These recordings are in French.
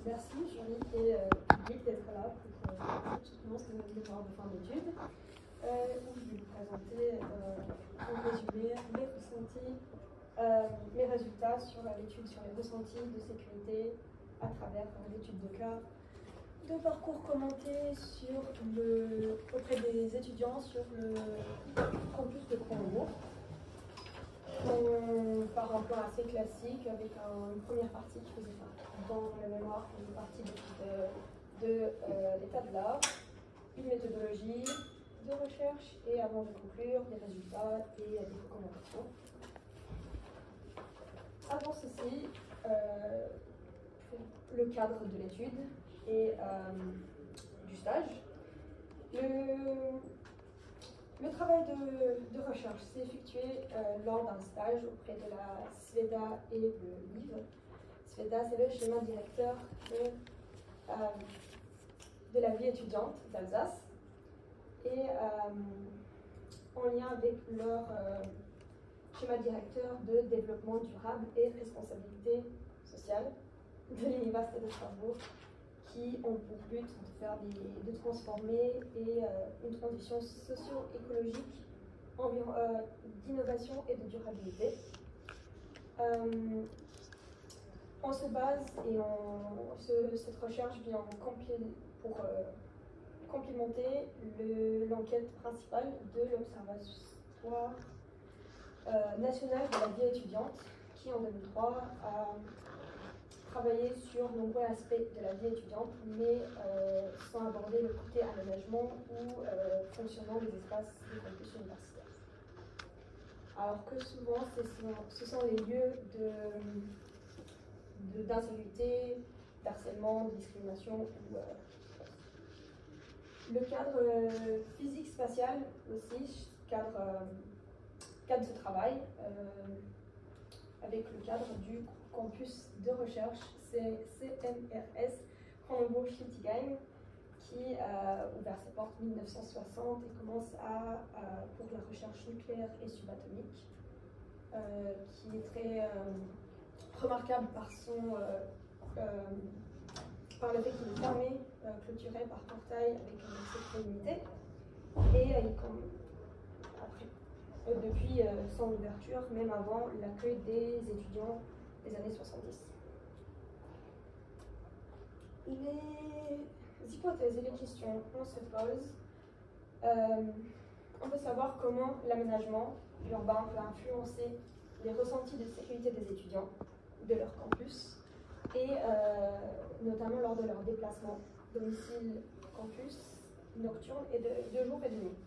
Merci Julie et public d'être là pour justement ce mémoire de fin d'études. Où je vais vous présenter en résumé mes ressentis, mes résultats sur l'étude sur les ressentis de sécurité à travers l'étude de cas, de parcours commentés auprès des étudiants sur le campus de Cronenbourg. Par un plan assez classique avec une première partie qui faisait dans la mémoire qui faisait partie de l'état de l'art, une méthodologie de recherche et avant de conclure des résultats et des recommandations. Avant ceci, le cadre de l'étude et du stage. Le travail de recherche s'est effectué lors d'un stage auprès de la SVEDA et le LIVRE. SVEDA, c'est le schéma directeur de la vie étudiante d'Alsace. Et en lien avec leur schéma directeur de développement durable et responsabilité sociale de l'Université de Strasbourg, qui ont pour but de transformer une transition socio-écologique, d'innovation et de durabilité. On se base et cette recherche vient pour complémenter l'enquête principale de l'Observatoire national de la vie étudiante, qui en 2003 a travaillé sur nombreux aspects de la vie étudiante, mais sans aborder le côté aménagement ou fonctionnement des espaces des campus universitaires. Alors que souvent, ce sont les lieux d'insécurité, d'harcèlement, de discrimination. Le cadre physique-spatial aussi, cadre de travail, avec le cadre du campus de recherche CNRS Cronenbourg-Schiltigheim, qui a ouvert ses portes en 1960 et commence pour la recherche nucléaire et subatomique, qui est très remarquable par le fait qu'il est fermé, clôturé par portail avec un accès très limité, et depuis son ouverture, même avant l'accueil des étudiants des années 70. Les hypothèses et les questions qu'on se pose, on veut savoir comment l'aménagement urbain peut influencer les ressentis de sécurité des étudiants, de leur campus, et notamment lors de leur déplacement domicile-campus, nocturne et de jour et de nuit.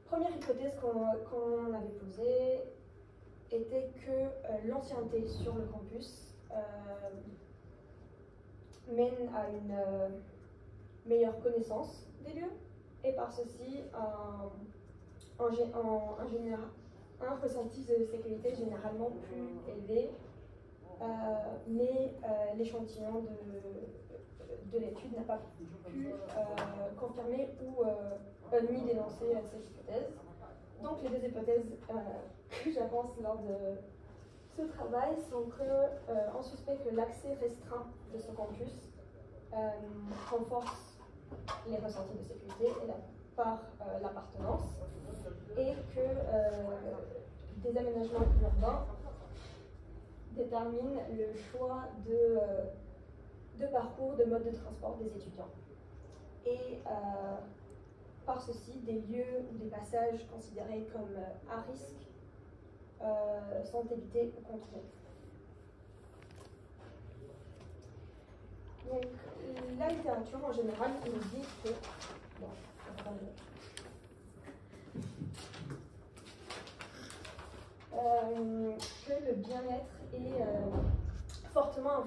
Première hypothèse qu'on avait posée était que l'ancienneté sur le campus mène à une meilleure connaissance des lieux et par ceci un ressenti de sécurité généralement plus élevé, mais l'échantillon de l'étude n'a pas pu confirmer ou ni dénoncer cette hypothèse. Donc les deux hypothèses que j'avance lors de ce travail sont qu'on suspecte que l'accès restreint de ce campus renforce les ressentis de sécurité par l'appartenance, et que des aménagements urbains déterminent le choix de parcours, de mode de transport des étudiants. Et par ceci, des lieux ou des passages considérés comme à risque sont évités ou contrôlés. Donc, la littérature en général nous dit que, que le bien-être est fortement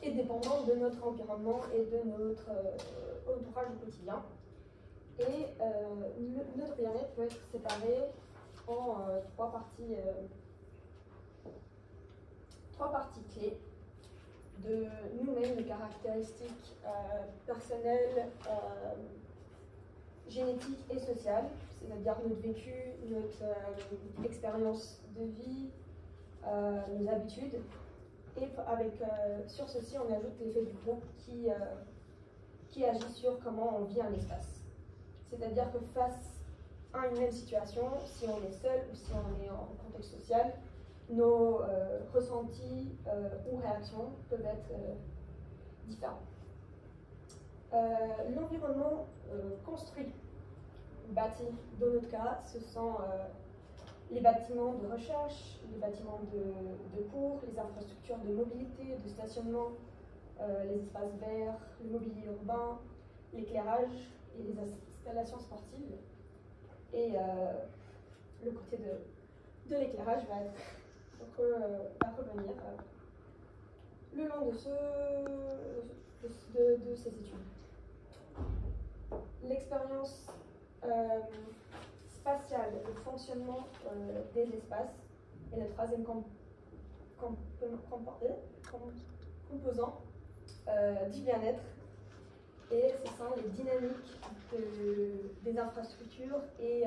dépendant de notre environnement et de notre entourage au quotidien. Et notre bien-être peut être séparé en trois parties clés de nous-mêmes, de caractéristiques personnelles, génétiques et sociales, c'est-à-dire notre vécu, notre expérience de vie, nos habitudes, Et sur ceci, on ajoute l'effet du groupe qui agit sur comment on vit un espace. C'est-à-dire que face à une même situation, si on est seul ou si on est en contexte social, nos ressentis ou réactions peuvent être différents. L'environnement construit, bâti, dans notre cas, ce sont les bâtiments de recherche, les bâtiments de cours, les infrastructures de mobilité, de stationnement, les espaces verts, le mobilier urbain, l'éclairage et les installations sportives. Et le côté de l'éclairage va revenir le long de ces études. L'expérience spatiale, le fonctionnement des espaces est le troisième composant du bien-être, et ce sont les dynamiques des infrastructures et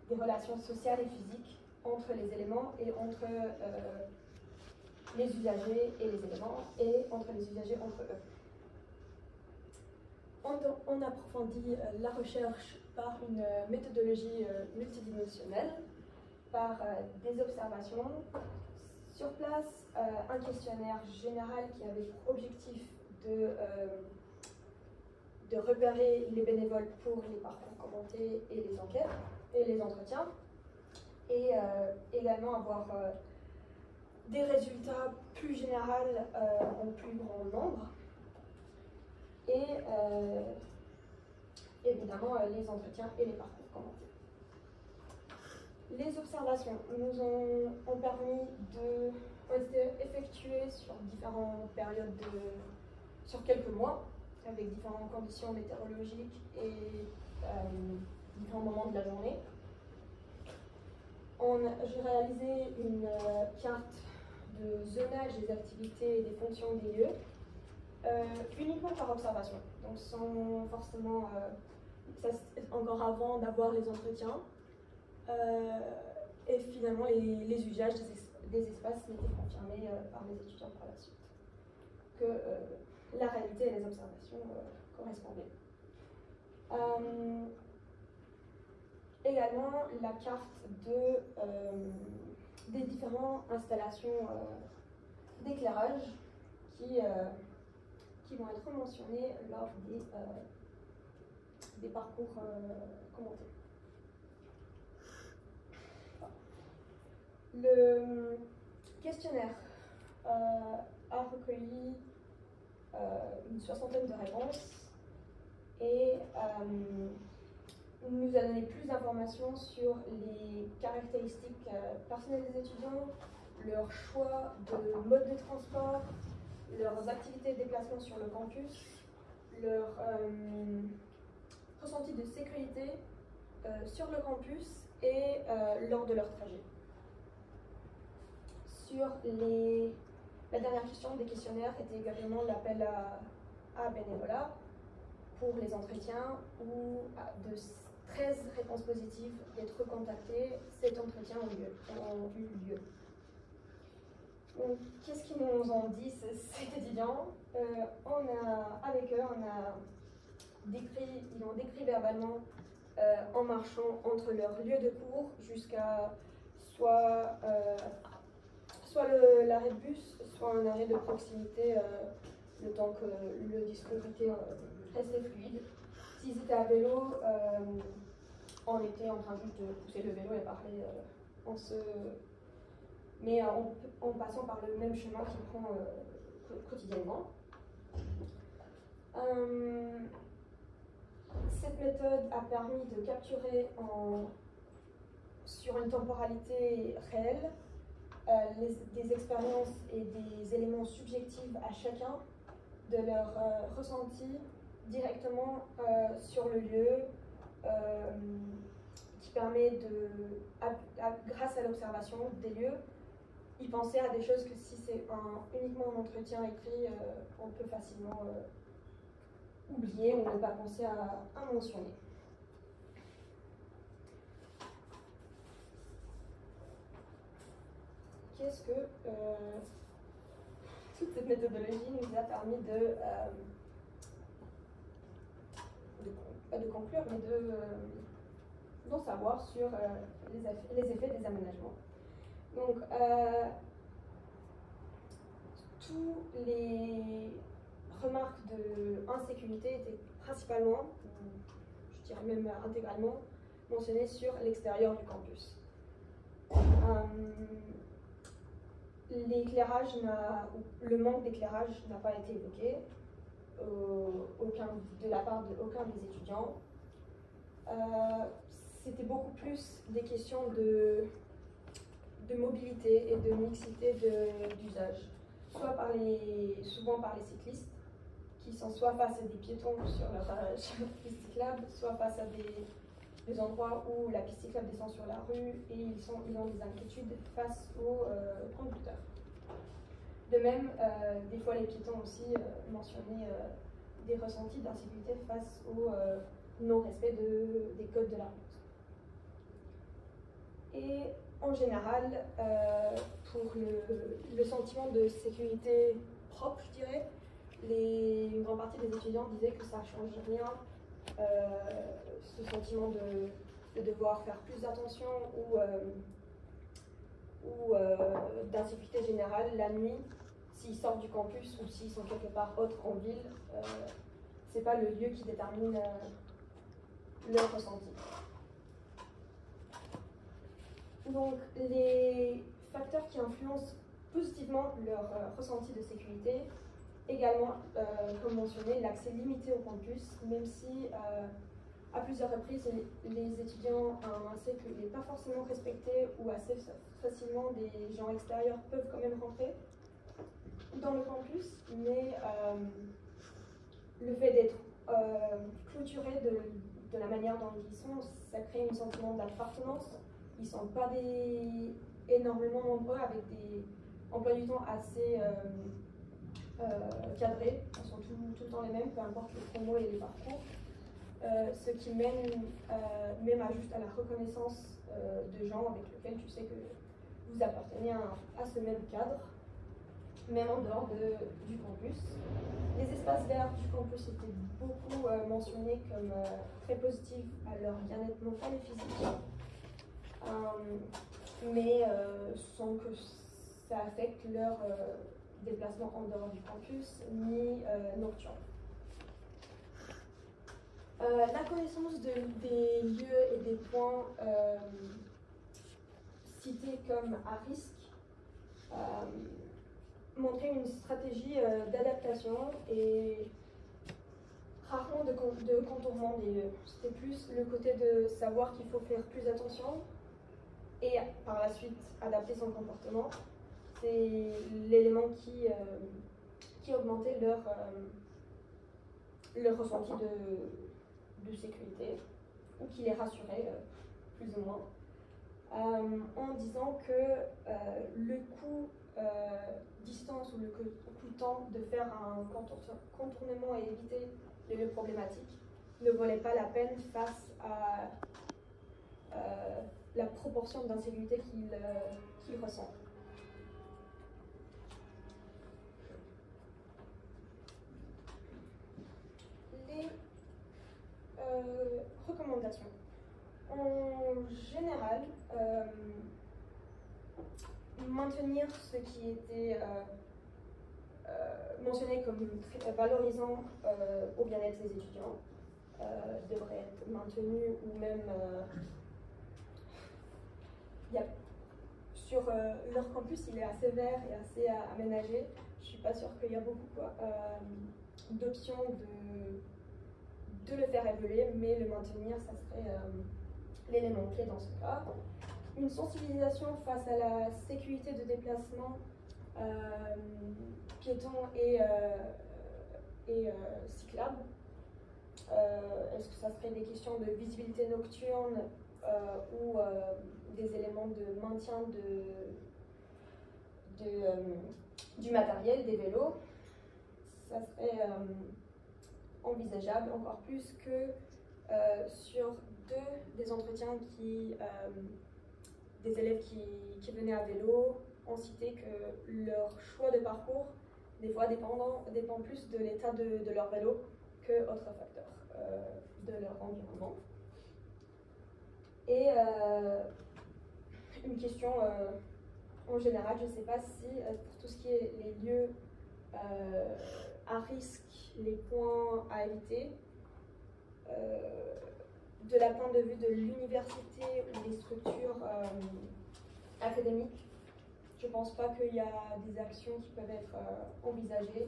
des relations sociales et physiques entre les éléments et entre les usagers et les éléments, et entre les usagers entre eux. On approfondit la recherche par une méthodologie multidimensionnelle, par des observations sur place, un questionnaire général qui avait pour objectif de repérer les bénévoles pour les parcours commentés et les enquêtes et les entretiens, et également avoir des résultats plus généraux en plus grand nombre, et évidemment les entretiens et les parcours commentés. Les observations nous ont permis ont été effectuées sur différentes périodes sur quelques mois, avec différentes conditions météorologiques et différents moments de la journée. J'ai réalisé une carte de zonage des activités et des fonctions des lieux, uniquement par observation, donc sans forcément, ça c'est encore avant d'avoir les entretiens, et finalement les usages des espaces n'étaient confirmés par les étudiants par la suite, que la réalité et les observations correspondaient. Également la carte des différentes installations d'éclairage qui vont être mentionnées lors des parcours commentés. Le questionnaire a recueilli une soixantaine de réponses et nous a donné plus d'informations sur les caractéristiques personnelles des étudiants, leur choix de mode de transport, leurs activités de déplacement sur le campus, leur ressenti de sécurité sur le campus et lors de leur trajet. Sur la dernière question des questionnaires était également l'appel à bénévolat pour les entretiens, où de 13 réponses positives d'être recontactés, 7 entretiens ont eu lieu. Donc, qu'est-ce qu'ils nous ont dit ces étudiants? Avec eux, ils ont décrit verbalement en marchant entre leur lieu de cours jusqu'à soit l'arrêt de bus, soit un arrêt de proximité, le temps que le discours était restait fluide. S'ils étaient à vélo, on était en train juste de pousser le vélo et parler mais en passant par le même chemin qu'ils prend quotidiennement. Cette méthode a permis de capturer sur une temporalité réelle des expériences et des éléments subjectifs à chacun de leur ressenti directement sur le lieu, qui permet grâce à l'observation des lieux, y penser à des choses que si c'est uniquement un entretien écrit, on peut facilement oublier ou ne pas penser à mentionner. Qu'est-ce que toute cette méthodologie nous a permis pas de conclure, mais d'en savoir sur les effets des aménagements. Donc, tous les remarques d'insécurité étaient principalement, je dirais même intégralement, mentionnées sur l'extérieur du campus. L'éclairage le manque d'éclairage n'a pas été évoqué de la part d'aucun des étudiants. C'était beaucoup plus des questions de mobilité et de mixité d'usage, souvent par les cyclistes, qui sont soit face à des piétons sur leur piste cyclable, soit face à des endroits où la piste cyclable descend sur la rue et ils ont des inquiétudes face aux conducteurs. De même, des fois les piétons aussi mentionnaient des ressentis d'insécurité face au non-respect des codes de la route. Et en général, pour le sentiment de sécurité propre, je dirais, une grande partie des étudiants disaient que ça ne change rien, ce sentiment de devoir faire plus attention ou d'insécurité générale la nuit, s'ils sortent du campus ou s'ils sont quelque part autre en ville, c'est pas le lieu qui détermine leur ressenti. Donc, les facteurs qui influencent positivement leur ressenti de sécurité, également, comme mentionné, l'accès limité au campus, même si à plusieurs reprises, les étudiants ont annoncé qu'il n'est pas forcément respecté ou assez facilement des gens extérieurs peuvent quand même rentrer dans le campus, mais le fait d'être clôturé de la manière dont ils sont, ça crée un sentiment d'appartenance. Ils ne sont pas énormément nombreux avec des emplois du temps assez cadrés. Ils sont tout le temps les mêmes, peu importe les promos et les parcours. Ce qui mène même juste à la reconnaissance de gens avec lesquels tu sais que vous appartenez à ce même cadre, même en dehors du campus. Les espaces verts du campus étaient beaucoup mentionnés comme très positifs à leur bien-être mental et physique, mais sans que ça affecte leur déplacement en dehors du campus ni nocturne. La connaissance des lieux et des points cités comme à risque montrait une stratégie d'adaptation et rarement de contournement des lieux. C'était plus le côté de savoir qu'il faut faire plus attention et par la suite adapter son comportement. C'est l'élément qui augmentait leur ressenti de sécurité, ou qui les rassurait plus ou moins, en disant que le coût distance ou le coût temps de faire un contournement et éviter les lieux problématiques ne valait pas la peine face à la proportion d'insécurité qu'ils ressentent. Les recommandations. En général, maintenir ce qui était mentionné comme valorisant au bien-être des étudiants devrait être maintenu, ou même sur leur campus, il est assez vert et assez aménagé. Je ne suis pas sûre qu'il y a beaucoup d'options de le faire évoluer, mais le maintenir, ça serait l'élément clé dans ce cas. Une sensibilisation face à la sécurité de déplacement piétons et cyclables. Est-ce que ça serait des questions de visibilité nocturne ou des éléments de maintien du matériel, des vélos? Ça serait envisageable, encore plus que sur des entretiens des élèves qui venaient à vélo ont cité que leur choix de parcours des fois dépend plus de l'état de leur vélo que autres facteurs de leur environnement. Et une question en général, je ne sais pas si pour tout ce qui est les lieux à risque, les points à éviter, de la point de vue de l'université ou des structures académiques, je ne pense pas qu'il y a des actions qui peuvent être envisagées,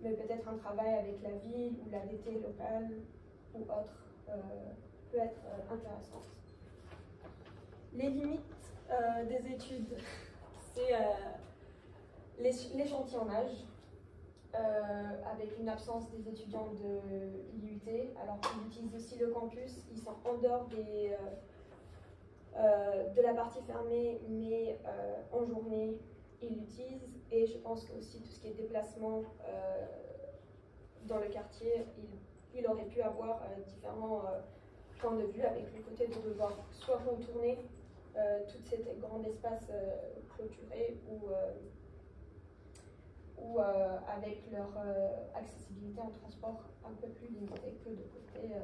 mais peut-être un travail avec la ville ou la DT locale ou autre peut être intéressant. Les limites des études, c'est l'échantillonnage, avec une absence des étudiants de l'IUT, alors qu'ils utilisent aussi le campus, ils sont en dehors de la partie fermée, mais en journée, ils l'utilisent. Et je pense que aussi tout ce qui est déplacement dans le quartier, il aurait pu avoir différents points de vue, avec le côté de devoir soit contourner tout cet grand espace clôturé ou avec leur accessibilité en transport un peu plus limitée que de côté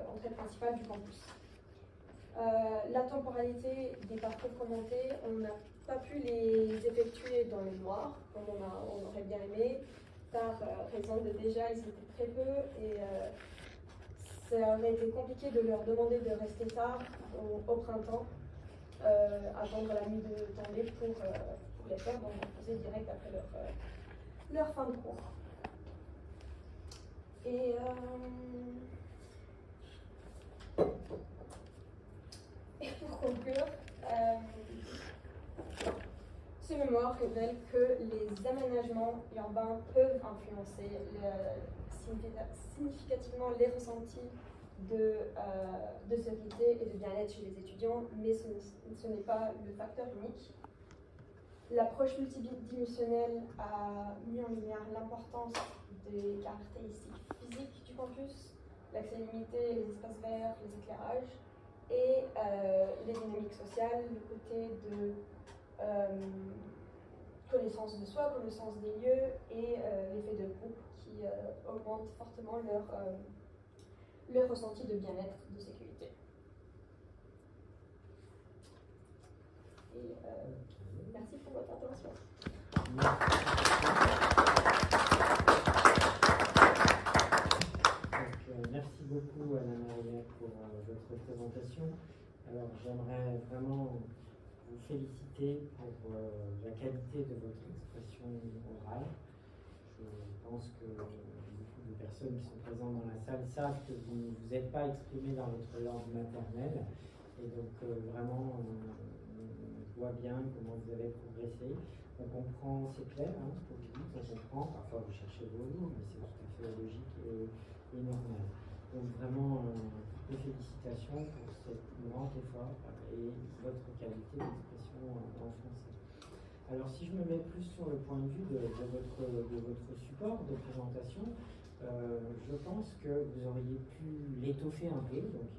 entrée principale du campus. La temporalité des parcours commentés, on n'a pas pu les effectuer dans le noir, comme on aurait bien aimé, par raison de déjà ils étaient très peu et ça aurait été compliqué de leur demander de rester tard au printemps, attendre la nuit de tomber pour les faire, donc on faisait direct après leur fin de cours. Et pour conclure, ce mémoire révèle que les aménagements urbains peuvent influencer significativement les ressentis de sécurité et de bien-être chez les étudiants, mais ce n'est pas le facteur unique. L'approche multidimensionnelle a mis en lumière l'importance des caractéristiques physiques du campus, l'accès limité, les espaces verts, les éclairages, et les dynamiques sociales, le côté de connaissance de soi, connaissance des lieux et l'effet de groupe qui augmente fortement leur ressenti de bien-être, de sécurité. Et merci pour votre attention. Merci beaucoup Anna-Maria pour votre présentation. Alors j'aimerais vraiment vous féliciter pour la qualité de votre expression orale. Je pense que beaucoup de personnes qui sont présentes dans la salle savent que vous ne vous êtes pas exprimé dans votre langue maternelle. Et donc vraiment, on voit bien comment vous avez progressé. On comprend, c'est clair, hein, ce que vous dites, on comprend. Parfois vous cherchez vos mots, mais c'est tout à fait logique et normal. Donc vraiment, toutes les félicitations pour ce grand effort et votre qualité d'expression en français. Alors si je me mets plus sur le point de vue de votre support de présentation, je pense que vous auriez pu l'étoffer un peu. Donc,